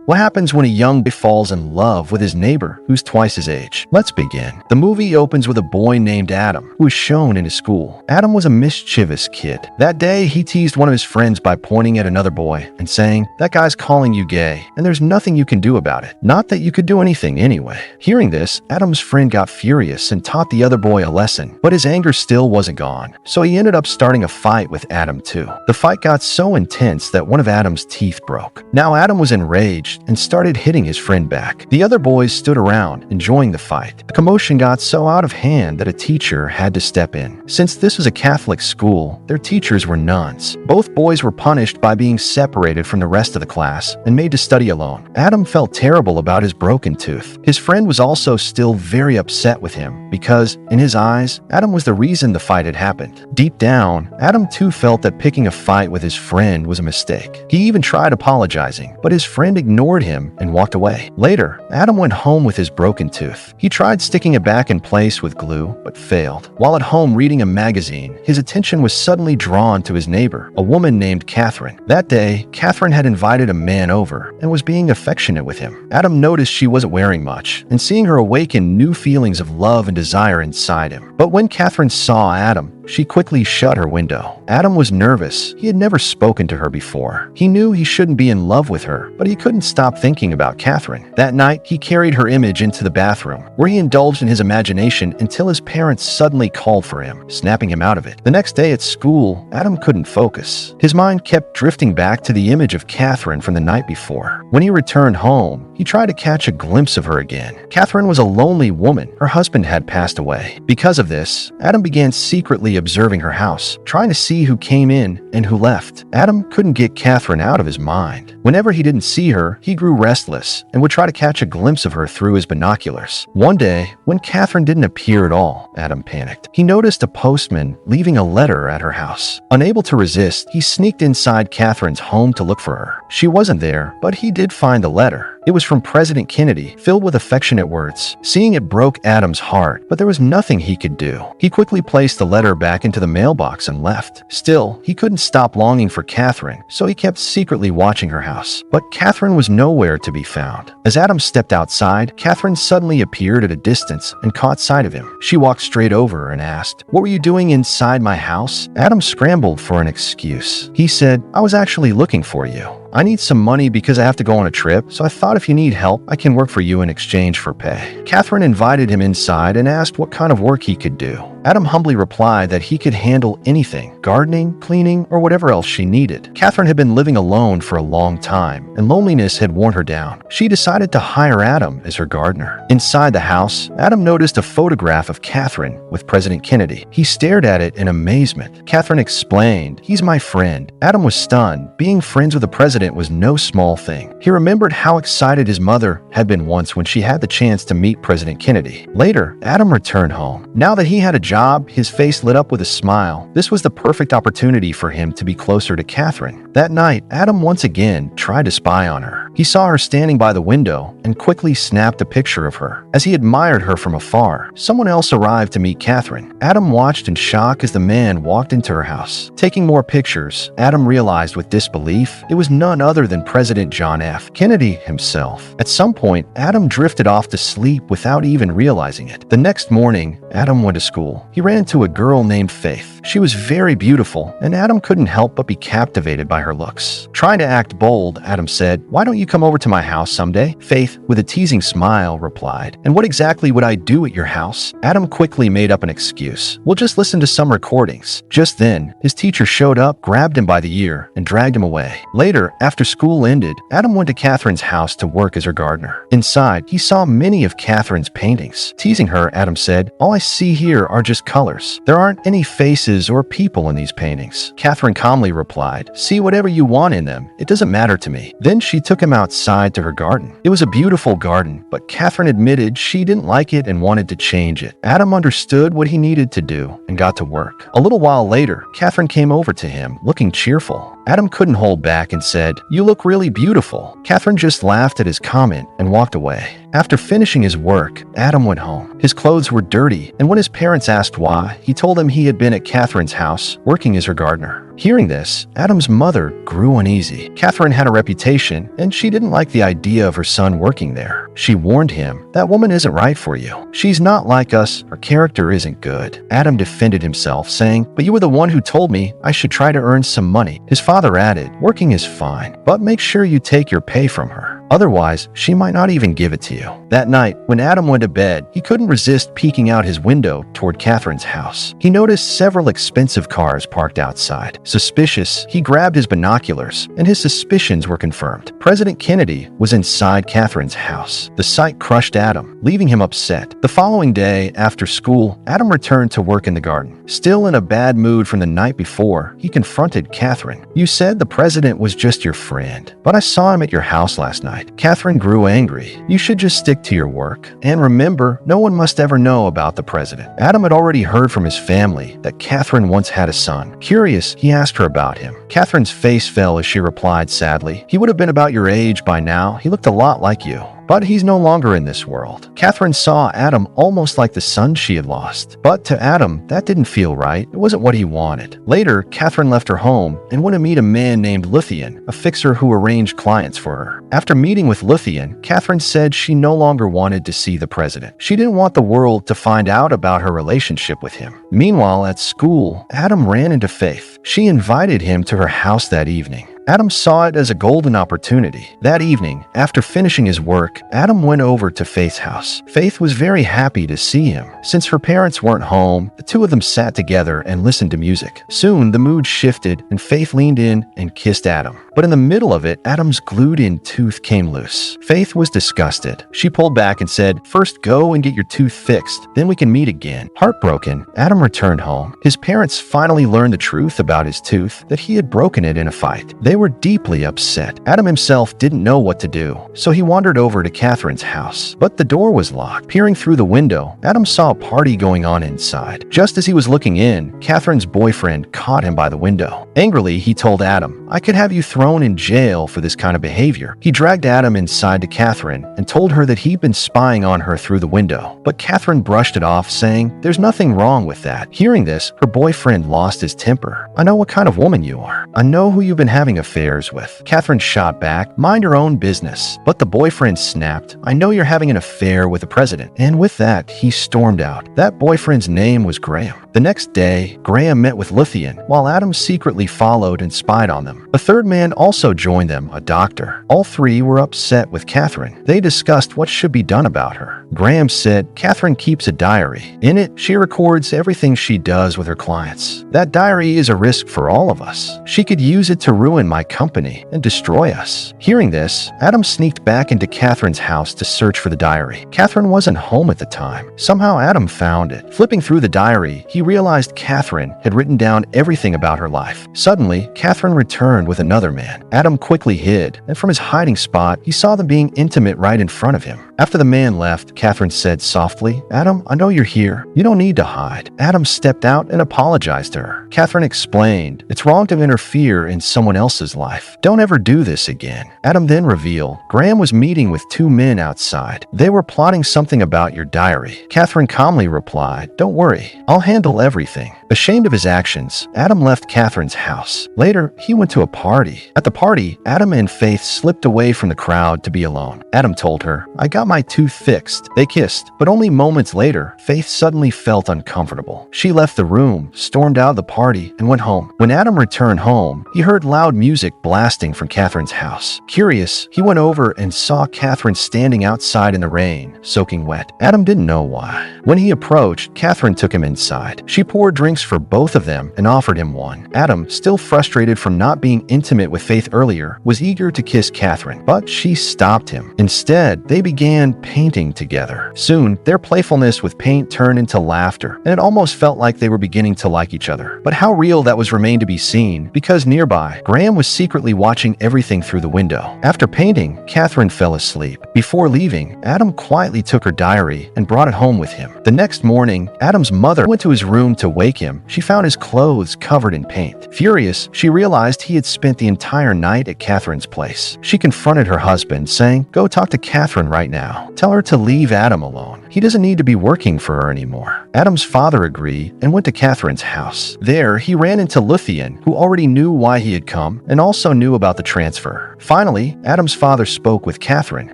What happens when a young boy falls in love with his neighbor who's twice his age? Let's begin. The movie opens with a boy named Adam, who is shown in his school. Adam was a mischievous kid. That day, he teased one of his friends by pointing at another boy and saying, "That guy's calling you gay, and there's nothing you can do about it." Not that you could do anything anyway. Hearing this, Adam's friend got furious and taught the other boy a lesson, but his anger still wasn't gone, so he ended up starting a fight with Adam too. The fight got so intense that one of Adam's teeth broke. Now Adam was enraged and started hitting his friend back. The other boys stood around, enjoying the fight. The commotion got so out of hand that a teacher had to step in. Since this was a Catholic school, their teachers were nuns. Both boys were punished by being separated from the rest of the class and made to study alone. Adam felt terrible about his broken tooth. His friend was also still very upset with him because, in his eyes, Adam was the reason the fight had happened. Deep down, Adam too felt that picking a fight with his friend was a mistake. He even tried apologizing, but his friend ignored him and walked away. Later, Adam went home with his broken tooth. He tried sticking it back in place with glue, but failed. While at home reading a magazine, his attention was suddenly drawn to his neighbor, a woman named Catherine. That day, Catherine had invited a man over and was being affectionate with him. Adam noticed she wasn't wearing much, and seeing her awakened new feelings of love and desire inside him. But when Catherine saw Adam, she quickly shut her window. Adam was nervous. He had never spoken to her before. He knew he shouldn't be in love with her, but he couldn't stop thinking about Catherine. That night, he carried her image into the bathroom, where he indulged in his imagination until his parents suddenly called for him, snapping him out of it. The next day at school, Adam couldn't focus. His mind kept drifting back to the image of Catherine from the night before. When he returned home, he tried to catch a glimpse of her again. Catherine was a lonely woman. Her husband had passed away. Because of this, Adam began secretly observing her house, trying to see who came in and who left. Adam couldn't get Catherine out of his mind. Whenever he didn't see her, he grew restless and would try to catch a glimpse of her through his binoculars. One day, when Catherine didn't appear at all, Adam panicked. He noticed a postman leaving a letter at her house. Unable to resist, he sneaked inside Catherine's home to look for her. She wasn't there, but he did find the letter. It was from President Kennedy, filled with affectionate words. Seeing it broke Adam's heart, but there was nothing he could do. He quickly placed the letter back into the mailbox and left. Still, he couldn't stop longing for Catherine, so he kept secretly watching her house. But Catherine was nowhere to be found. As Adam stepped outside, Catherine suddenly appeared at a distance and caught sight of him. She walked straight over and asked, "What were you doing inside my house?" Adam scrambled for an excuse. He said, "I was actually looking for you. I need some money because I have to go on a trip, so I thought if you need help, I can work for you in exchange for pay." Catherine invited him inside and asked what kind of work he could do. Adam humbly replied that he could handle anything, gardening, cleaning, or whatever else she needed. Catherine had been living alone for a long time, and loneliness had worn her down. She decided to hire Adam as her gardener. Inside the house, Adam noticed a photograph of Catherine with President Kennedy. He stared at it in amazement. Catherine explained, "He's my friend." Adam was stunned. Being friends with the president was no small thing. He remembered how excited his mother had been once when she had the chance to meet President Kennedy. Later, Adam returned home. Now that he had a job, his face lit up with a smile. This was the perfect opportunity for him to be closer to Catherine. That night, Adam once again tried to spy on her. He saw her standing by the window and quickly snapped a picture of her. As he admired her from afar, someone else arrived to meet Catherine. Adam watched in shock as the man walked into her house. Taking more pictures, Adam realized with disbelief it was none other than President John F. Kennedy himself. At some point, Adam drifted off to sleep without even realizing it. The next morning, Adam went to school. He ran into a girl named Faith. She was very beautiful, and Adam couldn't help but be captivated by her looks. Trying to act bold, Adam said, "Why don't you come over to my house someday?" Faith, with a teasing smile, replied, "And what exactly would I do at your house?" Adam quickly made up an excuse. "We'll just listen to some recordings." Just then, his teacher showed up, grabbed him by the ear, and dragged him away. Later, after school ended, Adam went to Catherine's house to work as her gardener. Inside, he saw many of Catherine's paintings. Teasing her, Adam said, "All I see here are just colors. There aren't any faces or people in these paintings." Catherine calmly replied, "See whatever you want in them. It doesn't matter to me." Then she took him outside to her garden. It was a beautiful garden, but Catherine admitted she didn't like it and wanted to change it. Adam understood what he needed to do and got to work. A little while later, Catherine came over to him, looking cheerful. Adam couldn't hold back and said, "You look really beautiful." Catherine just laughed at his comment and walked away. After finishing his work, Adam went home. His clothes were dirty, and when his parents asked why, he told them he had been at Catherine's house working as her gardener. Hearing this, Adam's mother grew uneasy. Catherine had a reputation, and she didn't like the idea of her son working there. She warned him, "That woman isn't right for you. She's not like us. Her character isn't good." Adam defended himself, saying, "But you were the one who told me I should try to earn some money." His father added, "Working is fine, but make sure you take your pay from her. Otherwise, she might not even give it to you." That night, when Adam went to bed, he couldn't resist peeking out his window toward Catherine's house. He noticed several expensive cars parked outside. Suspicious, he grabbed his binoculars, and his suspicions were confirmed. President Kennedy was inside Catherine's house. The sight crushed Adam, leaving him upset. The following day, after school, Adam returned to work in the garden. Still in a bad mood from the night before, he confronted Catherine. "You said the president was just your friend, but I saw him at your house last night." Catherine grew angry. "You should just stick to your work. And remember, no one must ever know about the president." Adam had already heard from his family that Catherine once had a son. Curious, he asked her about him. Catherine's face fell as she replied sadly, "He would have been about your age by now. He looked a lot like you. But he's no longer in this world." Catherine saw Adam almost like the son she had lost. But to Adam, that didn't feel right. It wasn't what he wanted. Later, Catherine left her home and went to meet a man named Luthien, a fixer who arranged clients for her. After meeting with Luthien, Catherine said she no longer wanted to see the president. She didn't want the world to find out about her relationship with him. Meanwhile, at school, Adam ran into Faith. She invited him to her house that evening. Adam saw it as a golden opportunity. That evening, after finishing his work, Adam went over to Faith's house. Faith was very happy to see him. Since her parents weren't home, the two of them sat together and listened to music. Soon, the mood shifted, and Faith leaned in and kissed Adam. But in the middle of it, Adam's glued-in tooth came loose. Faith was disgusted. She pulled back and said, "First go and get your tooth fixed, then we can meet again." Heartbroken, Adam returned home. His parents finally learned the truth about his tooth, that he had broken it in a fight. They were deeply upset. Adam himself didn't know what to do, so he wandered over to Catherine's house. But the door was locked. Peering through the window, Adam saw a party going on inside. Just as he was looking in, Catherine's boyfriend caught him by the window. Angrily, he told Adam, "I could have you thrown in jail for this kind of behavior." He dragged Adam inside to Catherine and told her that he'd been spying on her through the window. But Catherine brushed it off, saying, "There's nothing wrong with that." Hearing this, her boyfriend lost his temper. "I know what kind of woman you are. I know who you've been having affairs with." Catherine shot back, "Mind your own business." But the boyfriend snapped, "I know you're having an affair with the president." And with that, he stormed out. That boyfriend's name was Graham. The next day, Graham met with Luthien, while Adam secretly followed and spied on them. A third man also joined them, a doctor. All three were upset with Catherine. They discussed what should be done about her. Graham said Catherine keeps a diary. In it, she records everything she does with her clients. "That diary is a risk for all of us. She could use it to ruin my company and destroy us." Hearing this, Adam sneaked back into Catherine's house to search for the diary. Catherine wasn't home at the time. Somehow Adam found it. Flipping through the diary, he realized Catherine had written down everything about her life. Suddenly, Catherine returned with another man. Adam quickly hid, and from his hiding spot, he saw them being intimate right in front of him. After the man left, Catherine said softly, "Adam, I know you're here. You don't need to hide." Adam stepped out and apologized to her. Catherine explained, "It's wrong to interfere in someone else's life. Don't ever do this again." Adam then revealed Graham was meeting with two men outside. They were plotting something about your diary. Catherine calmly replied, "Don't worry, I'll handle everything." Ashamed of his actions, Adam left Catherine's house. Later, he went to a party. At the party, Adam and Faith slipped away from the crowd to be alone. Adam told her, "I got my tooth fixed." They kissed, but only moments later, Faith suddenly felt uncomfortable. She left the room, stormed out of the party, and went home. When Adam returned home, he heard loud music blasting from Catherine's house. Curious, he went over and saw Catherine standing outside in the rain, soaking wet. Adam didn't know why. When he approached, Catherine took him inside. She poured drinks for both of them and offered him one. Adam, still frustrated from not being intimate with Faith earlier, was eager to kiss Catherine, but she stopped him. Instead, they began painting together. Soon, their playfulness with paint turned into laughter, and it almost felt like they were beginning to like each other. But how real that was remained to be seen, because nearby, Graham was secretly watching everything through the window. After painting, Catherine fell asleep. Before leaving, Adam quietly took her diary and brought it home with him. The next morning, Adam's mother went to his room to wake him. She found his clothes covered in paint. Furious, she realized he had spent the entire night at Catherine's place. She confronted her husband, saying, "Go talk to Catherine right now. Tell her to leave Adam alone." He doesn't need to be working for her anymore. Adam's father agreed and went to Catherine's house. There, he ran into Luthien, who already knew why he had come and also knew about the transfer. Finally, Adam's father spoke with Catherine,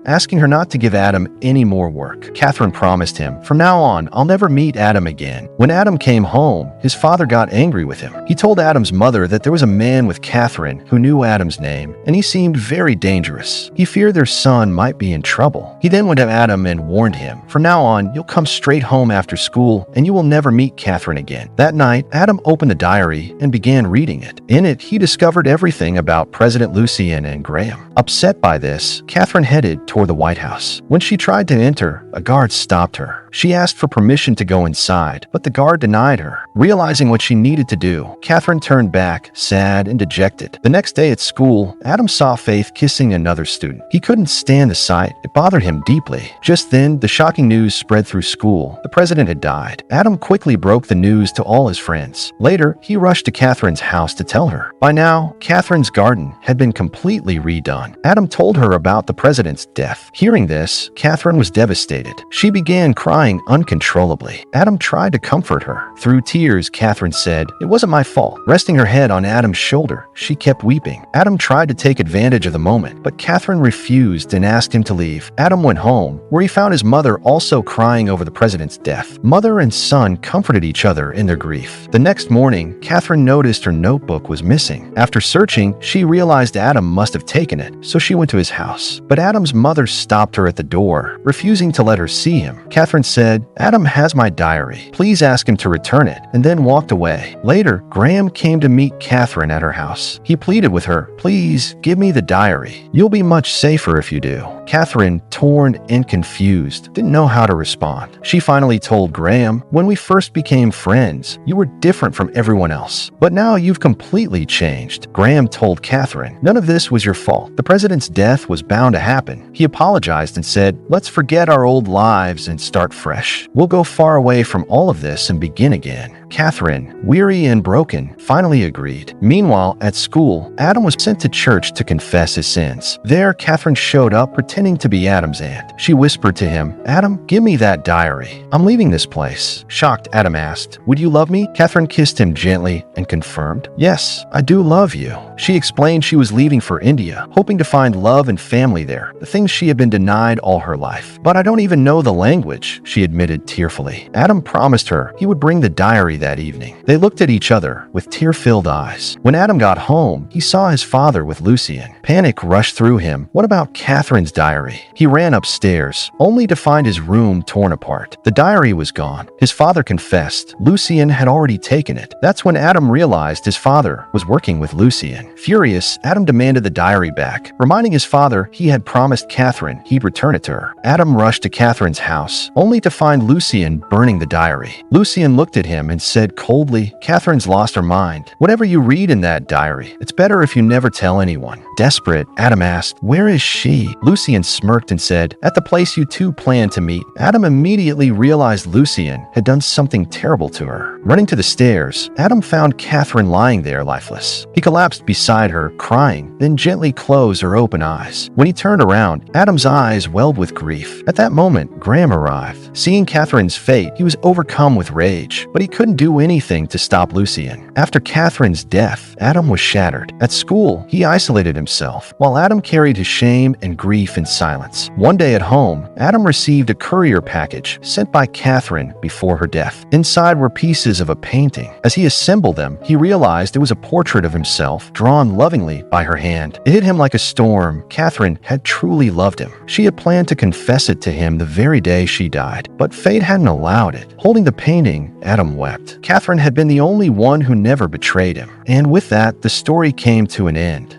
asking her not to give Adam any more work. Catherine promised him, "From now on, I'll never meet Adam again." When Adam came home, his father got angry with him. He told Adam's mother that there was a man with Catherine who knew Adam's name, and he seemed very dangerous. He feared their son might be in trouble. He then went to Adam and warned him, "From now on, you'll come straight home after school, and you will never meet Catherine again." That night, Adam opened the diary and began reading it. In it, he discovered everything about President Lucien and Graham. Upset by this, Catherine headed toward the White House. When she tried to enter, a guard stopped her. She asked for permission to go inside, but the guard denied her. Realizing what she needed to do, Catherine turned back, sad and dejected. The next day at school, Adam saw Faith kissing another student. He couldn't stand the sight. It bothered him deeply. Just then, the shocking news spread through school. The president had died. Adam quickly broke the news to all his friends. Later, he rushed to Catherine's house to tell her. By now, Catherine's garden had been completely redone. Adam told her about the president's death. Hearing this, Catherine was devastated. She began crying uncontrollably. Adam tried to comfort her. Through tears, Catherine said, "It wasn't my fault." Resting her head on Adam's shoulder, she kept weeping. Adam tried to take advantage of the moment, but Catherine refused and asked him to leave. Adam went home, where he found his mother also crying over the president's death. Mother and son comforted each other in their grief. The next morning, Catherine noticed her notebook was missing. After searching, she realized Adam must have taken it, so she went to his house. But Adam's mother stopped her at the door, refusing to let her see him. Catherine said, "Adam has my diary. Please ask him to return it," and then walked away. Later, Graham came to meet Catherine at her house. He pleaded with her, "Please, give me the diary. You'll be much safer if you do." Catherine, torn and confused, didn't know how to respond. She finally told Graham, "When we first became friends, you were different from everyone else. But now you've completely changed." Graham told Catherine, "None of this was your fault. The president's death was bound to happen." He apologized and said, "Let's forget our old lives and start fresh. We'll go far away from all of this and begin again." Catherine, weary and broken, finally agreed. Meanwhile, at school, Adam was sent to church to confess his sins. There, Catherine showed up pretending to be Adam's aunt. She whispered to him, "Adam, give me that diary. I'm leaving this place." Shocked, Adam asked, "Would you love me?" Catherine kissed him gently and confirmed, "Yes, I do love you." She explained she was leaving for India, hoping to find love and family there, the things she had been denied all her life. "But I don't even know the language," she admitted tearfully. Adam promised her he would bring the diary that evening. They looked at each other with tear-filled eyes. When Adam got home, he saw his father with Lucien. Panic rushed through him. What about Catherine's diary? He ran upstairs, only to find his room torn apart. The diary was gone. His father confessed Lucien had already taken it. That's when Adam realized his father was working with Lucien. Furious, Adam demanded the diary back, reminding his father he had promised Catherine he'd return it to her. Adam rushed to Catherine's house, only to find Lucien burning the diary. Lucien looked at him and said coldly, "Catherine's lost her mind. Whatever you read in that diary, it's better if you never tell anyone." Desperate, Adam asked, "Where is she?" Lucien smirked and said, "At the place you two planned to meet." Adam immediately realized Lucien had done something terrible to her. Running to the stairs, Adam found Catherine lying there lifeless. He collapsed beside her, crying, then gently closed her open eyes. When he turned around, Adam's eyes welled with grief. At that moment, Graham arrived. Seeing Catherine's fate, he was overcome with rage, but he couldn't do anything to stop Lucien. After Catherine's death, Adam was shattered. At school, he isolated himself, while Adam carried his shame and grief in silence. One day at home, Adam received a courier package sent by Catherine before her death. Inside were pieces of a painting. As he assembled them, he realized it was a portrait of himself, drawn lovingly by her hand. It hit him like a storm. Catherine had truly loved him. She had planned to confess it to him the very day she died, but fate hadn't allowed it. Holding the painting, Adam wept. Catherine had been the only one who never betrayed him. And with that, the story came to an end.